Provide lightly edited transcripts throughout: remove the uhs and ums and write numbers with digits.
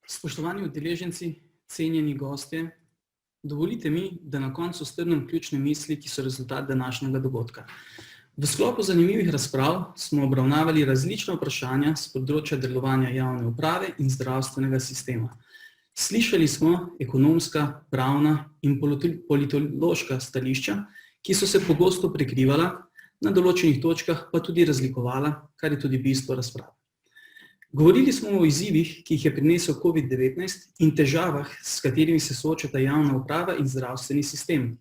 Spoštovani udeleženci, cenjeni gostje, dovolite mi, da na koncu strnem ključne misli, ki so rezultat današnjega dogodka. V sklopu zanimivih razprav smo obravnavali različna vprašanja s področja delovanja javne uprave in zdravstvenega sistema. Slišali smo ekonomska, pravna in politološka stališča, ki so se pogosto prekrivala, na določenih točkah pa tudi razlikovala, kar je tudi bistvo razprave. Govorili smo o izzivih, ki jih je prinesel COVID-19 in težavah, s katerimi se soočata javna uprava in zdravstveni sistem.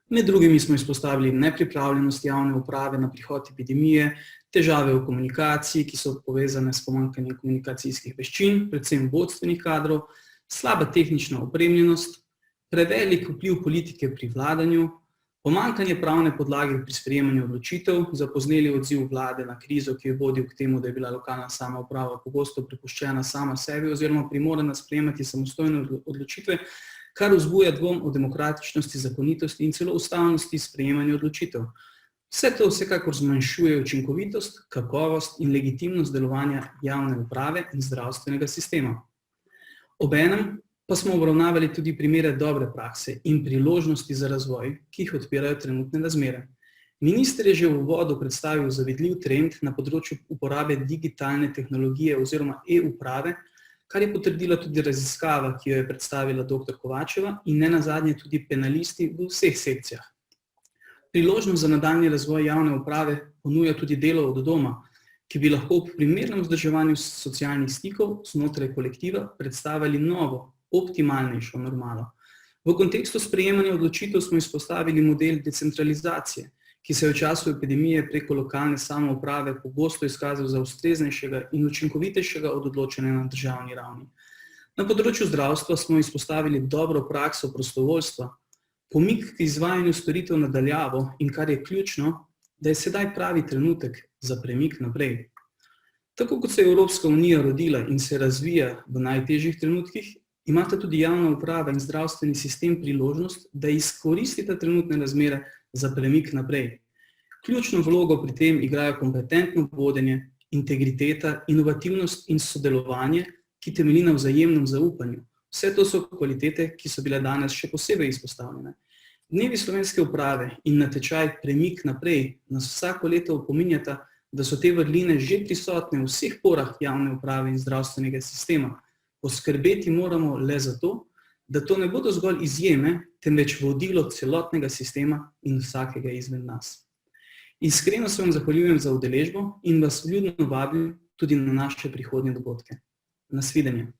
Med drugimi smo izpostavili nepripravljenost javne uprave na prihod epidemije, težave v komunikaciji, ki so povezane s pomanjkanjem komunikacijskih veščin, predvsem vodstvenih kadrov, slaba tehnična opremljenost, prevelik vpliv politike pri vladanju, pomanjkanje pravne podlage pri sprejemanju odločitev, zapozneli odziv vlade na krizo, ki je vodil k temu, da je bila lokalna samouprava pogosto prepuščena sama sebi oziroma primorana sprejemati samostojne odločitve, kar vzbuja dvom o demokratičnosti, zakonitosti in celo ustavnosti sprejemanja odločitev. Vse to vsekakor zmanjšuje učinkovitost, kakovost in legitimnost delovanja javne uprave in zdravstvenega sistema. Obenem pa smo obravnavali tudi primere dobre prakse in priložnosti za razvoj, ki jih odpirajo trenutne razmere. Minister je že v uvodu predstavil zavidljiv trend na področju uporabe digitalne tehnologije oziroma e-uprave, kar je potrdila tudi raziskava, ki jo je predstavila dr. Kovačeva in nenazadnje tudi penalisti v vseh sekcijah. Priložnost za nadaljnji razvoj javne uprave ponuja tudi delo od doma, ki bi lahko ob primernem vzdrževanju socialnih stikov znotraj kolektiva predstavili novo, optimalnejšo normalo. V kontekstu sprejemanja odločitev smo izpostavili model decentralizacije, ki se je v času epidemije preko lokalne samouprave pogosto izkazal za ustreznejšega in učinkovitejšega od odločanja na državni ravni. Na področju zdravstva smo izpostavili dobro prakso prostovoljstva, pomik k izvajanju storitev na daljavo in kar je ključno, da je sedaj pravi trenutek za premik naprej. Tako kot se je Evropska unija rodila in se razvija v najtežjih trenutkih, imata tudi javna uprava in zdravstveni sistem priložnost, da izkoristita trenutne razmere za premik naprej. Ključno vlogo pri tem igrajo kompetentno vodenje, integriteta, inovativnost in sodelovanje, ki temelji na vzajemnem zaupanju. Vse to so kvalitete, ki so bile danes še posebej izpostavljene. Dnevi slovenske uprave in natečaj Premik naprej nas vsako leto opominjata, da so te vrline že prisotne v vseh porah javne uprave in zdravstvenega sistema. Poskrbeti moramo le za to, da to ne bodo zgolj izjeme, temveč vodilo celotnega sistema in vsakega izmed nas. Iskreno se vam zahvaljujem za udeležbo in vas vljudno vabim tudi na naše prihodnje dogodke. Nasvidenje.